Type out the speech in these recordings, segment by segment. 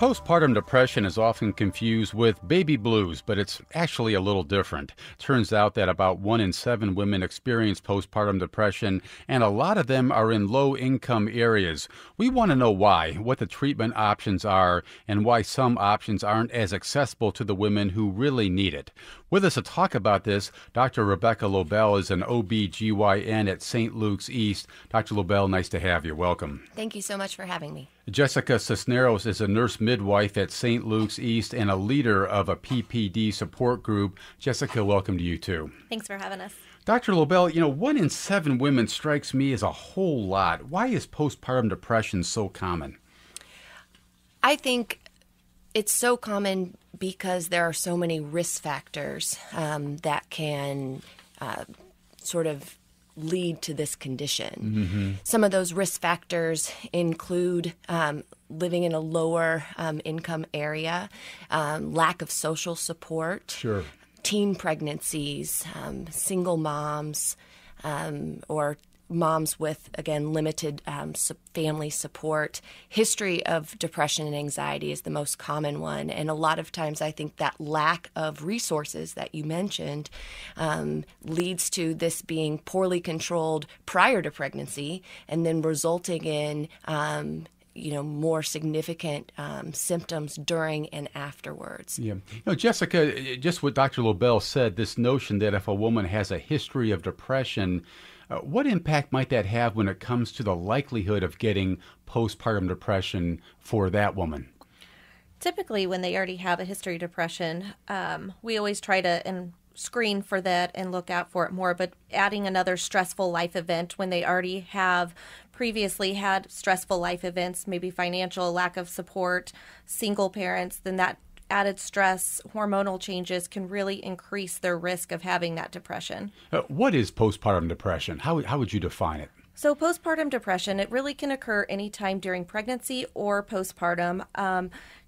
Postpartum depression is often confused with baby blues, but it's actually a little different. Turns out that about 1 in 7 women experience postpartum depression, and a lot of them are in low-income areas. We want to know why, what the treatment options are, and why some options aren't as accessible to the women who really need it. With us to talk about this, Dr. Rebecca Lobel is an OB/GYN at St. Luke's East. Dr. Lobel, nice to have you. Welcome. Thank you so much for having me. Jessica Cisneros is a nurse midwife at St. Luke's East and a leader of a PPD support group. Jessica, welcome to you too. Thanks for having us. Dr. Lobel, 1 in 7 women strikes me as a whole lot. Why is postpartum depression so common? I think it's so common because there are so many risk factors that can sort of lead to this condition. Mm-hmm. Some of those risk factors include living in a lower income area, lack of social support, sure, teen pregnancies, single moms, or moms with, again, limited family support. History of depression and anxiety is the most common one. And a lot of times I think that lack of resources that you mentioned leads to this being poorly controlled prior to pregnancy and then resulting in more significant symptoms during and afterwards. Yeah. Jessica, just what Dr. Lobel said, this notion that if a woman has a history of depression, what impact might that have when it comes to the likelihood of getting postpartum depression for that woman? Typically, when they already have a history of depression, we always try to screen for that and look out for it more. But adding another stressful life event when they already have previously had stressful life events, maybe financial, lack of support, single parents, then that added stress, hormonal changes can really increase their risk of having that depression. What is postpartum depression? How would you define it? So postpartum depression, it really can occur anytime during pregnancy or postpartum.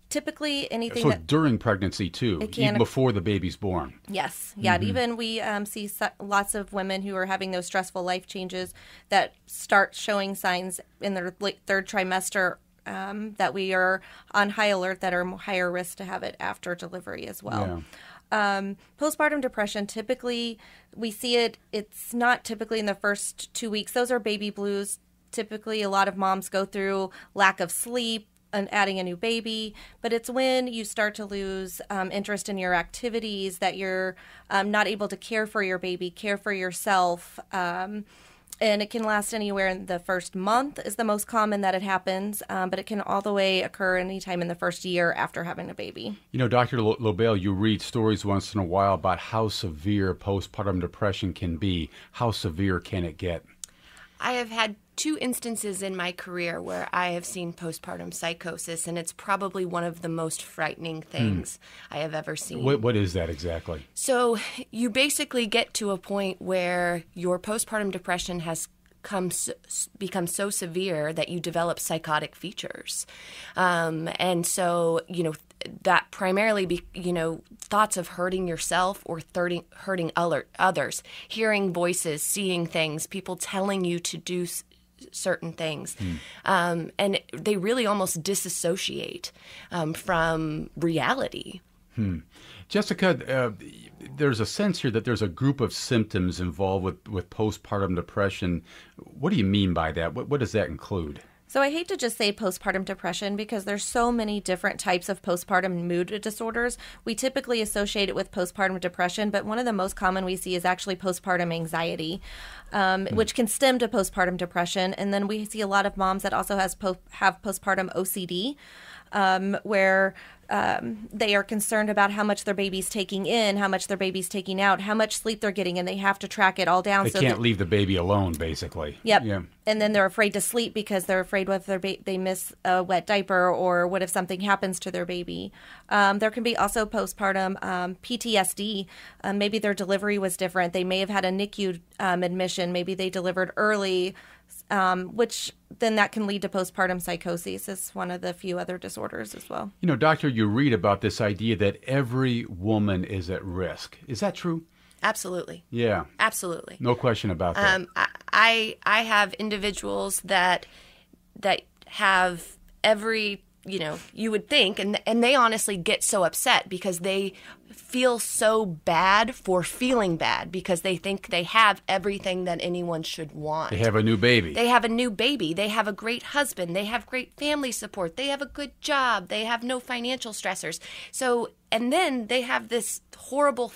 Typically anything during pregnancy too, even before the baby's born. Yes. Yeah. Mm-hmm. Even we see lots of women who are having those stressful life changes that start showing signs in their third trimester that we are on high alert that are higher risk to have it after delivery as well. Yeah. Postpartum depression, typically we see it's not typically in the first 2 weeks. Those are baby blues. Typically a lot of moms go through lack of sleep and adding a new baby, but it's when you start to lose interest in your activities, that you're not able to care for your baby, care for yourself, and it can last anywhere in the first month is the most common that it happens, but it can all the way occur anytime in the first year after having a baby. Dr. Lobel, you read stories once in a while about how severe postpartum depression can be. How severe can it get? I have had 2 instances in my career where I have seen postpartum psychosis, and it's probably one of the most frightening things I have ever seen. What is that exactly? So you basically get to a point where your postpartum depression has become so severe that you develop psychotic features. And so, that primarily thoughts of hurting yourself or hurting others, hearing voices, seeing things, people telling you to do certain things. And they really almost disassociate from reality. Jessica, there's a sense here that there's a group of symptoms involved with postpartum depression. What do you mean by that? What does that include? So I hate to just say postpartum depression because there's so many different types of postpartum mood disorders. We typically associate it with postpartum depression, but one of the most common we see is actually postpartum anxiety, which can stem to postpartum depression. And then we see a lot of moms that also have postpartum OCD, where they are concerned about how much their baby's taking in, how much their baby's taking out, how much sleep they're getting, and they have to track it all down. They can't leave the baby alone, basically. Yep. Yeah. And then they're afraid to sleep because they're afraid what if they miss a wet diaper, or what if something happens to their baby. There can be also postpartum PTSD. Maybe their delivery was different. They may have had a NICU admission. Maybe they delivered early, which then that can lead to postpartum psychosis. It's one of the few other disorders as well. Doctor, you read about this idea that every woman is at risk. Is that true? Absolutely. Yeah. Absolutely. No question about that. I have individuals that have every you would think, and they honestly get so upset because they feel so bad for feeling bad because they think they have everything that anyone should want. They have a new baby. They have a new baby. They have a great husband. They have great family support. They have a good job. They have no financial stressors. So, and then they have this horrible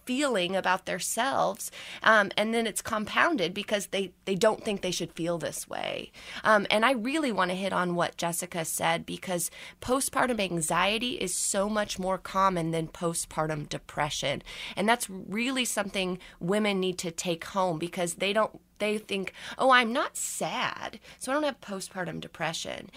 feeling about themselves, and then it's compounded because they don't think they should feel this way. And I really want to hit on what Jessica said, because postpartum anxiety is so much more common than postpartum depression. And that's really something women need to take home, because they think, oh, I'm not sad, so I don't have postpartum depression.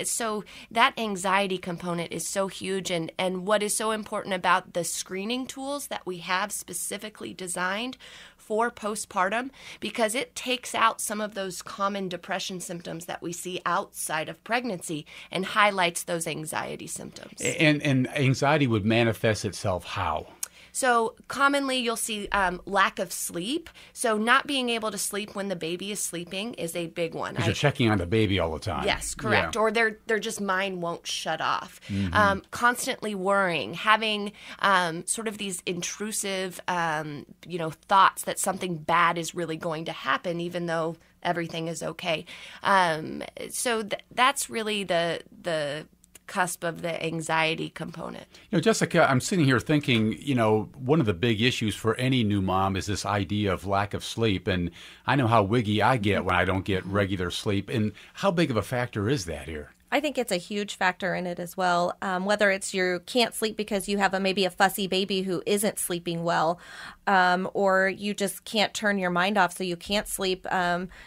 So that anxiety component is so huge. And what is so important about the screening tools that we have specifically designed for postpartum, because it takes out some of those common depression symptoms that we see outside of pregnancy and highlights those anxiety symptoms. And anxiety would manifest itself how? So commonly you'll see lack of sleep. So not being able to sleep when the baby is sleeping is a big one. Because you're checking on the baby all the time. Yes, correct. Yeah. Or their just mind won't shut off. Mm-hmm. Constantly worrying, having sort of these intrusive, thoughts that something bad is really going to happen, even though everything is okay. So that's really the cusp of the anxiety component. Jessica, I'm sitting here thinking, one of the big issues for any new mom is this idea of lack of sleep. And I know how wiggy I get when I don't get regular sleep. And how big of a factor is that here? I think it's a huge factor in it as well. Whether it's you can't sleep because you have maybe a fussy baby who isn't sleeping well, or you just can't turn your mind off, so you can't sleep.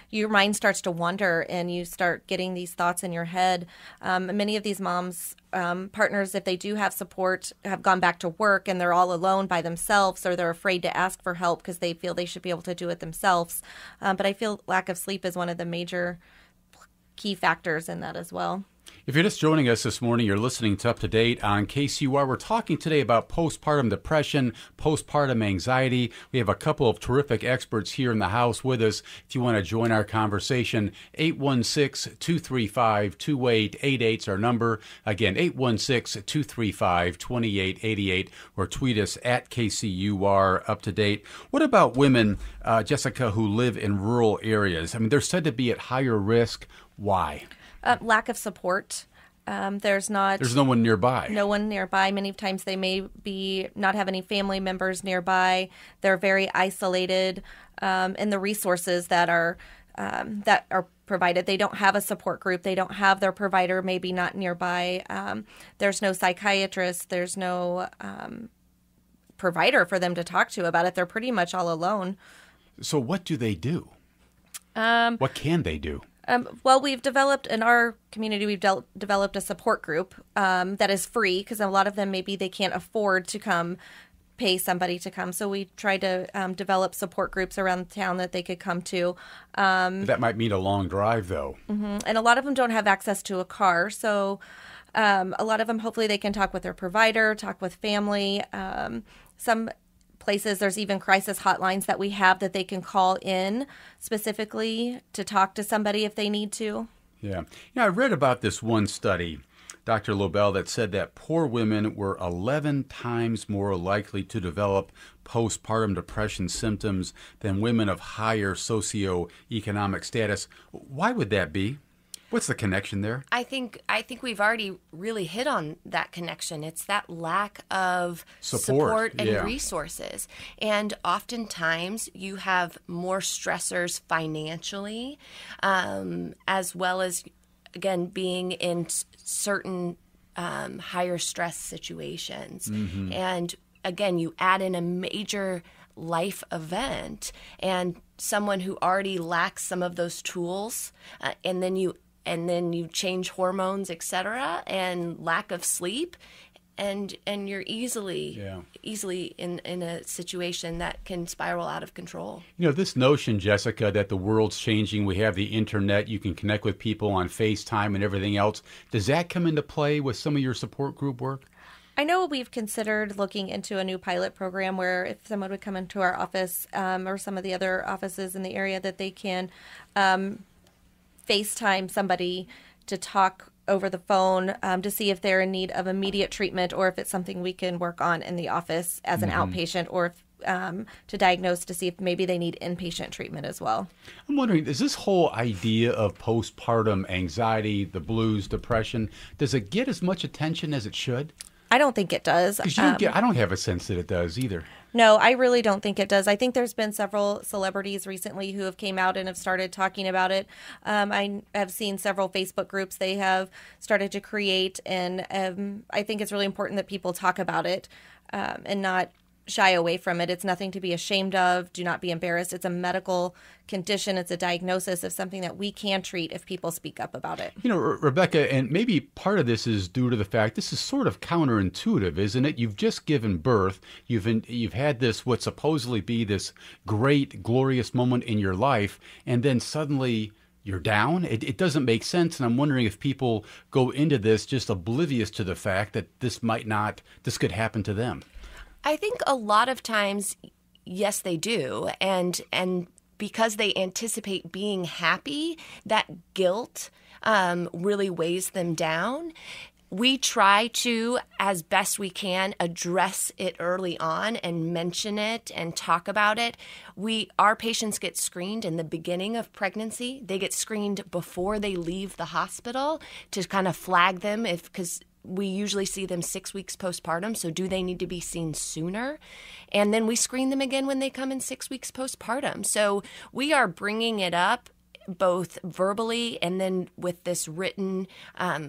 Your mind starts to wander, and you start getting these thoughts in your head. Many of these moms, partners, if they do have support, have gone back to work and they're all alone by themselves, or they're afraid to ask for help because they feel they should be able to do it themselves. But I feel lack of sleep is one of the major key factors in that as well. If you're just joining us this morning, you're listening to Up to Date on KCUR. We're talking today about postpartum depression, postpartum anxiety. We have a couple of terrific experts here in the house with us. If you want to join our conversation, 816-235-2888 is our number. Again, 816-235-2888, or tweet us at KCUR Up to Date. What about women, Jessica, who live in rural areas? I mean, they're said to be at higher risk. Why? Lack of support. There's no one nearby. No one nearby. Many times they may be not have any family members nearby. They're very isolated in the resources that are provided. They don't have a support group. They don't have their provider maybe not nearby. There's no psychiatrist. There's no provider for them to talk to about it. They're pretty much all alone. So what do they do? What can they do? Well, we've developed in our community, developed a support group that is free, because a lot of them maybe they can't afford to pay somebody to come. So we try to develop support groups around town that they could come to. That might mean a long drive, though. Mm-hmm. And a lot of them don't have access to a car. So a lot of them, hopefully they can talk with their provider, talk with family. Some places, there's even crisis hotlines that we have that they can call in specifically to talk to somebody if they need to. Yeah. I read about this one study, Dr. Lobel, that said that poor women were 11 times more likely to develop postpartum depression symptoms than women of higher socioeconomic status. Why would that be? What's the connection there? I think we've already really hit on that connection. It's that lack of support and resources. And oftentimes you have more stressors financially, as well as, again, being in certain higher stress situations. Mm-hmm. And again, you add in a major life event and someone who already lacks some of those tools, and then you change hormones, etc., and lack of sleep, and you're easily in a situation that can spiral out of control. This notion, Jessica, that the world's changing, we have the internet, you can connect with people on FaceTime and everything else. Does that come into play with some of your support group work? I know we've considered looking into a new pilot program where if someone would come into our office or some of the other offices in the area, that they can FaceTime somebody to talk over the phone to see if they're in need of immediate treatment or if it's something we can work on in the office as an outpatient, or if, to diagnose to see if maybe they need inpatient treatment as well. I'm wondering, is this whole idea of postpartum anxiety, the blues, depression, does it get as much attention as it should? I don't think it does. I don't have a sense that it does either. No, I really don't think it does. I think there's been several celebrities recently who have came out and have started talking about it. I have seen several Facebook groups they have started to create, and I think it's really important that people talk about it and not shy away from it. It's nothing to be ashamed of. Do not be embarrassed. It's a medical condition. It's a diagnosis of something that we can treat if people speak up about it. You know, Rebecca, and maybe part of this is due to the fact this is sort of counterintuitive, isn't it? You've just given birth. You've had this, what supposedly be this great, glorious moment in your life, and then suddenly you're down. It doesn't make sense, and I'm wondering if people go into this just oblivious to the fact that this could happen to them. I think a lot of times, yes, they do. And because they anticipate being happy, that guilt really weighs them down. We try to, as best we can, address it early on and mention it and talk about it. Our patients get screened in the beginning of pregnancy. They get screened before they leave the hospital to kind of flag them because we usually see them 6 weeks postpartum, so do they need to be seen sooner? And then we screen them again when they come in 6 weeks postpartum. So we are bringing it up both verbally and then with this written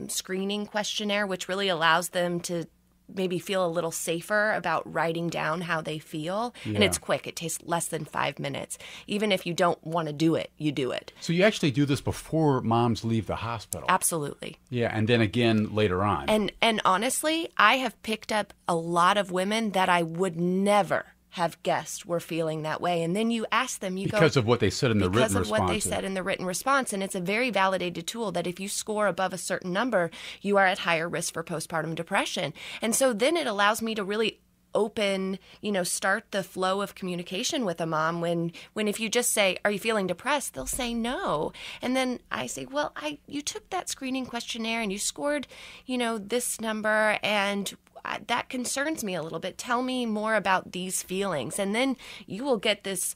screening questionnaire, which really allows them to maybe feel a little safer about writing down how they feel. Yeah. And it's quick. It takes less than 5 minutes. Even if you don't want to do it, you do it. So you actually do this before moms leave the hospital? Absolutely. Yeah, and then again later on. And honestly, I have picked up a lot of women that I would never have guessed were feeling that way. And then you ask them, because of what they said in the written response. Because of what they said in the written response. And it's a very validated tool that if you score above a certain number, you are at higher risk for postpartum depression. And so then it allows me to really start the flow of communication with a mom when if you just say, are you feeling depressed? They'll say no. And then I say, well, you took that screening questionnaire and you scored, this number, and that concerns me a little bit. Tell me more about these feelings. And then you will get this,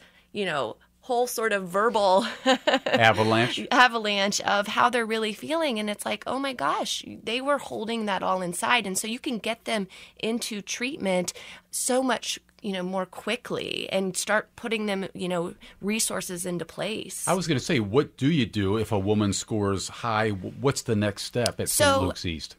whole sort of verbal avalanche of how they're really feeling. And it's like, oh my gosh, they were holding that all inside. And so you can get them into treatment so much more quickly and start putting them, resources into place. I was going to say, what do you do if a woman scores high? What's the next step at St. Luke's East?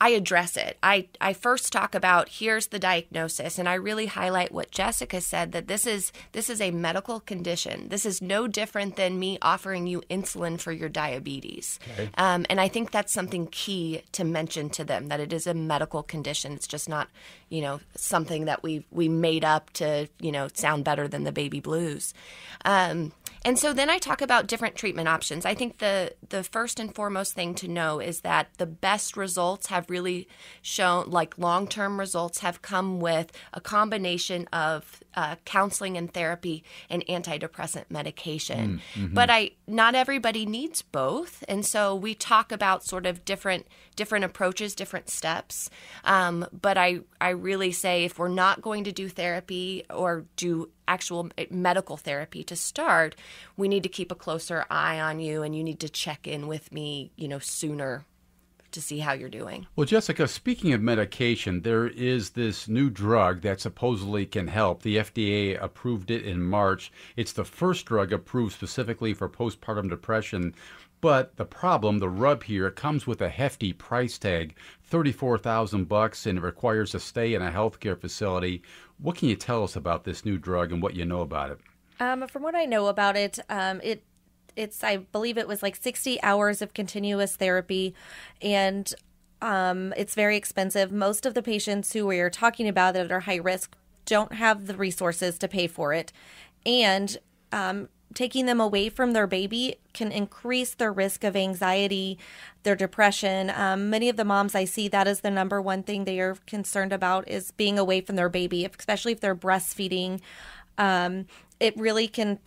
I address it. I first talk about here's the diagnosis, and I really highlight what Jessica said, that this is a medical condition. This is no different than me offering you insulin for your diabetes. Okay. And I think that's something key to mention to them, that it is a medical condition. It's just not, something that we made up to, sound better than the baby blues. And so then I talk about different treatment options. I think the first and foremost thing to know is that the best results have really shown, like long-term results have come with a combination of counseling and therapy and antidepressant medication. Mm-hmm. But not everybody needs both. And so we talk about sort of different approaches, different steps. But I really say if we're not going to do therapy or do actual medical therapy to start, we need to keep a closer eye on you, and you need to check in with me, sooner to see how you're doing. Well, Jessica, speaking of medication, there is this new drug that supposedly can help. The FDA approved it in March. It's the first drug approved specifically for postpartum depression. But the rub here, it comes with a hefty price tag, $34,000, and it requires a stay in a healthcare facility. What can you tell us about this new drug and what you know about it? From what I know about it, I believe it was like 60 hours of continuous therapy, and it's very expensive. Most of the patients who we are talking about that are high risk don't have the resources to pay for it, and taking them away from their baby can increase their risk of anxiety, their depression. Many of the moms I see, that is the number one thing they are concerned about, is being away from their baby, especially if they're breastfeeding. It really can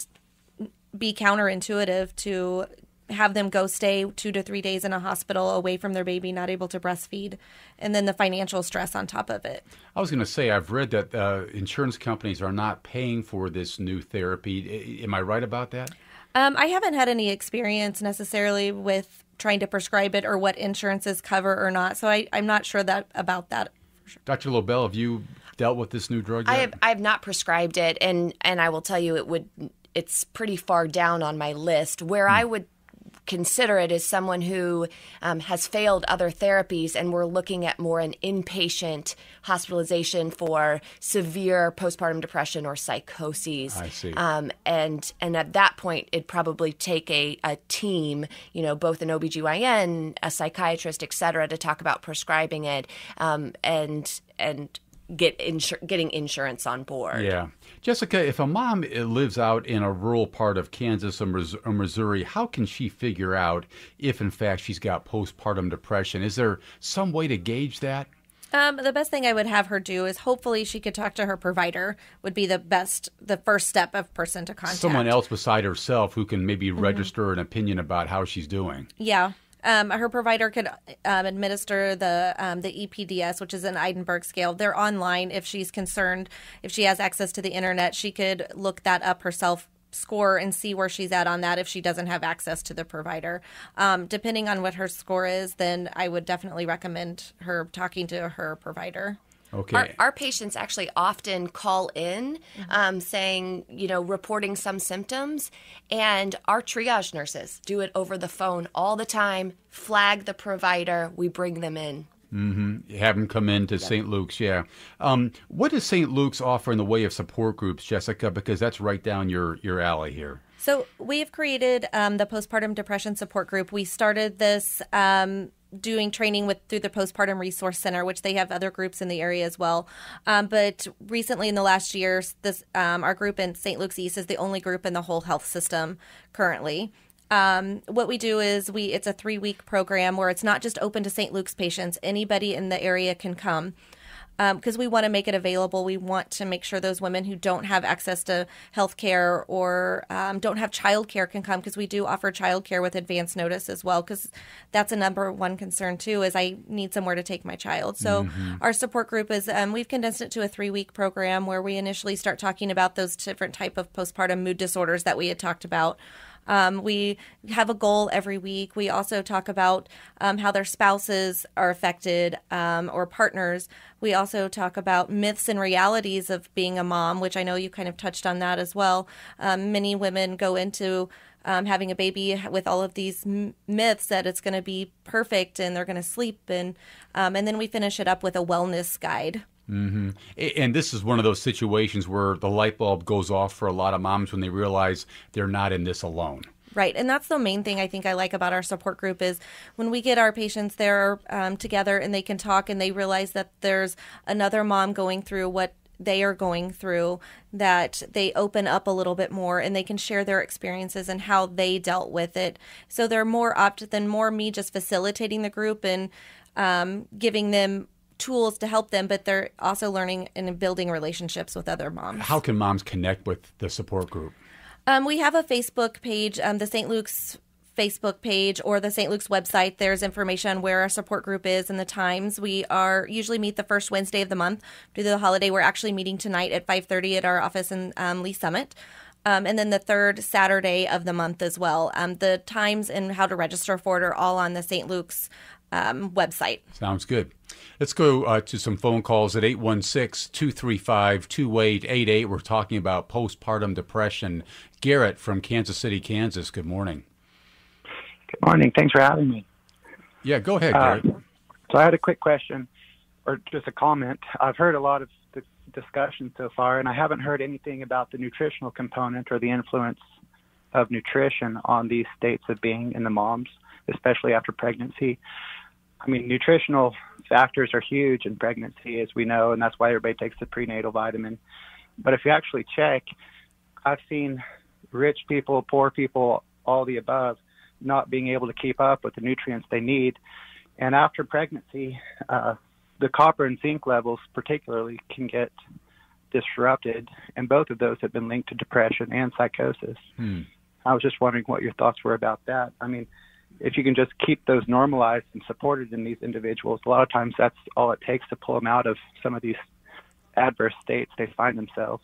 be counterintuitive to have them go stay 2 to 3 days in a hospital away from their baby, not able to breastfeed, and then the financial stress on top of it. I was going to say, I've read that insurance companies are not paying for this new therapy. Am I right about that? I haven't had any experience necessarily with trying to prescribe it or what insurances cover or not, so I'm not sure about that. Dr. Lobel, have you dealt with this new drug yet? I have not prescribed it, and I will tell you it's pretty far down on my list. Where I would consider it as someone who has failed other therapies, and we're looking at more an inpatient hospitalization for severe postpartum depression or psychoses. I see. And at that point, it'd probably take a team, both an OBGYN, a psychiatrist, et cetera, to talk about prescribing it and getting insurance on board. Yeah. Jessica, if a mom lives out in a rural part of Kansas or Missouri, how can she figure out if, in fact, she's got postpartum depression? Is there some way to gauge that? The best thing I would have her do is hopefully she could talk to her provider would be the first step of person to contact. Someone else beside herself who can maybe register an opinion about how she's doing. Yeah. Her provider could administer the EPDS, which is an Eisenberg scale. They're online. If she's concerned, if she has access to the internet, she could look that up herself, score, and see where she's at on that if she doesn't have access to the provider. Depending on what her score is, then I would definitely recommend her talking to her provider. Okay. Our patients actually often call in saying, reporting some symptoms, and our triage nurses do it over the phone all the time, flag the provider, we bring them in. Mm-hmm. Have them come into St. Luke's, yeah. What does St. Luke's offer in the way of support groups, Jessica? Because that's right down your alley here. So we have created the Postpartum Depression Support Group. We started this doing training through the Postpartum Resource Center, which they have other groups in the area as well. But recently in the last year, our group in St. Luke's East is the only group in the whole health system currently. What we do is it's a 3-week program where it's not just open to St. Luke's patients. Anybody in the area can come. Because we want to make it available. We want to make sure those women who don't have access to health care or don't have child care can come, because we do offer child care with advance notice as well, because that's a number one concern too, is I need somewhere to take my child. So our support group is, we've condensed it to a 3-week program where we initially start talking about those different type of postpartum mood disorders that we had talked about. We have a goal every week. We also talk about how their spouses are affected or partners. We also talk about myths and realities of being a mom, which I know you kind of touched on that as well. Many women go into having a baby with all of these myths that it's going to be perfect and they're going to sleep. And then we finish it up with a wellness guide. Mm-hmm. And this is one of those situations where the light bulb goes off for a lot of moms when they realize they're not in this alone. Right. And that's the main thing I think I like about our support group is when we get our patients there together and they can talk and they realize that there's another mom going through what they are going through, that they open up a little bit more and they can share their experiences and how they dealt with it. So they're more than me just facilitating the group and giving them tools to help them, but they're also learning and building relationships with other moms. How can moms connect with the support group? We have a Facebook page, the St. Luke's Facebook page or the St. Luke's website. There's information on where our support group is and the times. We usually meet the first Wednesday of the month. Due to the holiday, we're actually meeting tonight at 5:30 at our office in Lee Summit. And then the third Saturday of the month as well. The times and how to register for it are all on the St. Luke's website. Sounds good. Let's go to some phone calls at 816-235-2888. We're talking about postpartum depression. Garrett from Kansas City, Kansas. Good morning. Good morning. Thanks for having me. Yeah, go ahead, Garrett. So I had a quick question, or just a comment. I've heard a lot of the discussion so far, and I haven't heard anything about the nutritional component or the influence of nutrition on these states of being in the moms, especially after pregnancy. I mean, nutritional factors are huge in pregnancy, as we know, and that's why everybody takes the prenatal vitamin. But if you actually check, I've seen rich people, poor people, all the above, not being able to keep up with the nutrients they need. And after pregnancy, the copper and zinc levels particularly can get disrupted, and both of those have been linked to depression and psychosis. I was just wondering what your thoughts were about that. I mean, if you can just keep those normalized and supported in these individuals, a lot of times that's all it takes to pull them out of some of these adverse states they find themselves.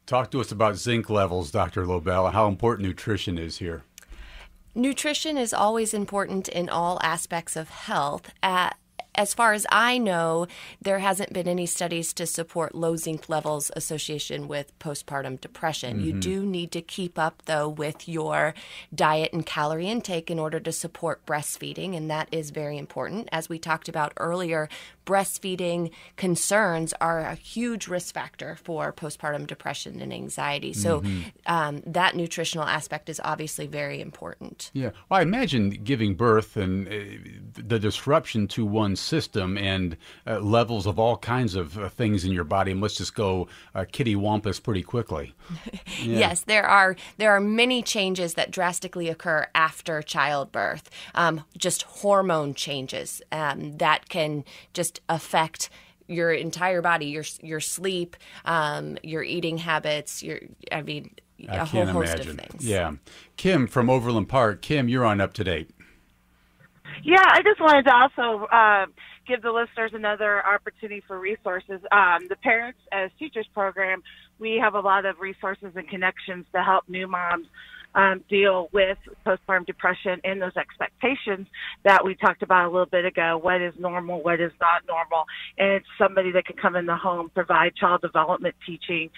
Talk to us about zinc levels, Dr. Lobel, and how important nutrition is here. Nutrition is always important in all aspects of health. As far as I know, there hasn't been any studies to support low zinc levels association with postpartum depression. You do need to keep up, though, with your diet and calorie intake in order to support breastfeeding, and that is very important. As we talked about earlier, breastfeeding concerns are a huge risk factor for postpartum depression and anxiety. So that nutritional aspect is obviously very important. Yeah. Well, I imagine giving birth and the disruption to one's system and levels of all kinds of things in your body must just go kitty wampus pretty quickly. Yeah. Yes, there are many changes that drastically occur after childbirth. Just hormone changes that can just affect your entire body, your sleep, your eating habits, a whole host of things. Yeah. Kim from Overland Park. Kim, you're on Up to Date. Yeah, I just wanted to also give the listeners another opportunity for resources. The Parents as Teachers program, we have a lot of resources and connections to help new moms deal with postpartum depression and those expectations that we talked about a little bit ago. What is normal? What is not normal? And it's somebody that can come in the home, provide child development teaching,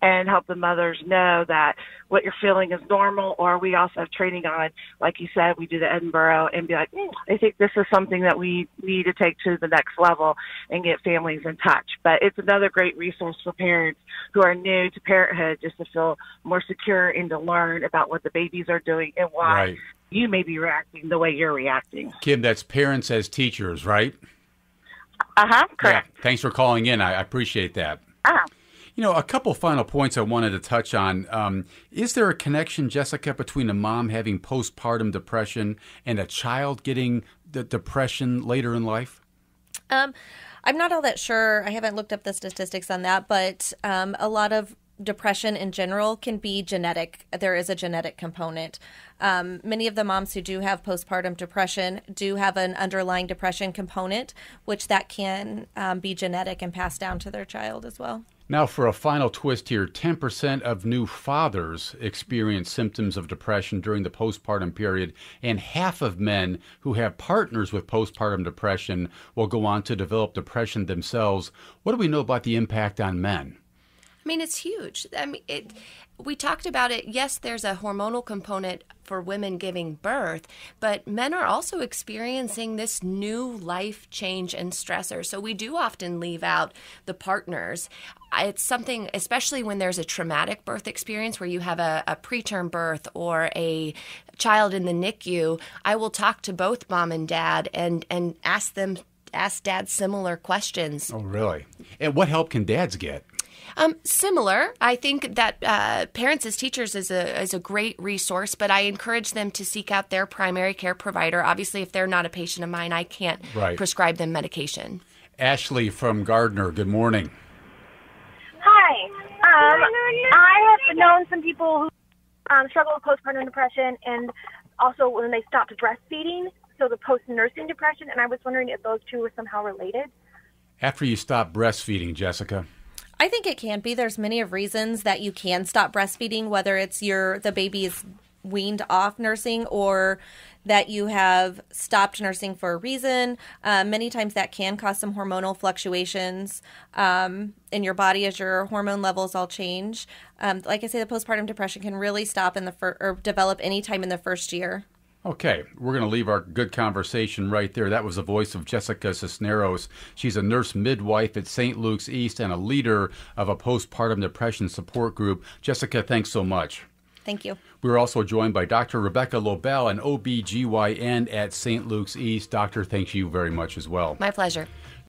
and help the mothers know that what you're feeling is normal. Or we also have training on, like you said, we do the Edinburgh and be like, I think this is something that we need to take to the next level and get families in touch. But it's another great resource for parents who are new to parenthood, just to feel more secure and to learn about what the babies are doing and why you may be reacting the way you're reacting. Kim, that's Parents as Teachers, right? Correct. Yeah. Thanks for calling in. I appreciate that. You know, a couple final points I wanted to touch on. Is there a connection, Jessica, between a mom having postpartum depression and a child getting the depression later in life? I'm not all that sure. I haven't looked up the statistics on that, but a lot of depression in general can be genetic. There is a genetic component. Many of the moms who do have postpartum depression do have an underlying depression component, which that can be genetic and passed down to their child as well. Now, for a final twist here, 10% of new fathers experience symptoms of depression during the postpartum period, and half of men who have partners with postpartum depression will go on to develop depression themselves. What do we know about the impact on men? I mean, it's huge. We talked about it. Yes, there's a hormonal component for women giving birth, but men are also experiencing this new life change and stressor. So we do often leave out the partners. It's something, especially when there's a traumatic birth experience where you have a preterm birth or a child in the NICU, I will talk to both mom and dad and ask dad similar questions. Oh, really? And what help can dads get? Similar. I think that Parents as Teachers is a great resource, but I encourage them to seek out their primary care provider. Obviously, if they're not a patient of mine, I can't prescribe them medication. Ashley from Gardner, good morning. Hi. I have known some people who struggle with postpartum depression and also when they stopped breastfeeding, so the post-nursing depression, and I was wondering if those two were somehow related. After you stop breastfeeding, Jessica? I think it can be. There's many of reasons that you can stop breastfeeding, whether it's the baby is weaned off nursing or that you have stopped nursing for a reason. Many times that can cause some hormonal fluctuations in your body as your hormone levels all change. Like I say, the postpartum depression can really stop or develop anytime in the first year. Okay, we're going to leave our good conversation right there. That was the voice of Jessica Cisneros. She's a nurse midwife at St. Luke's East and a leader of a postpartum depression support group. Jessica, thanks so much. Thank you. We were also joined by Dr. Rebecca Lobel, an OBGYN at St. Luke's East. Doctor, thanks you very much as well. My pleasure.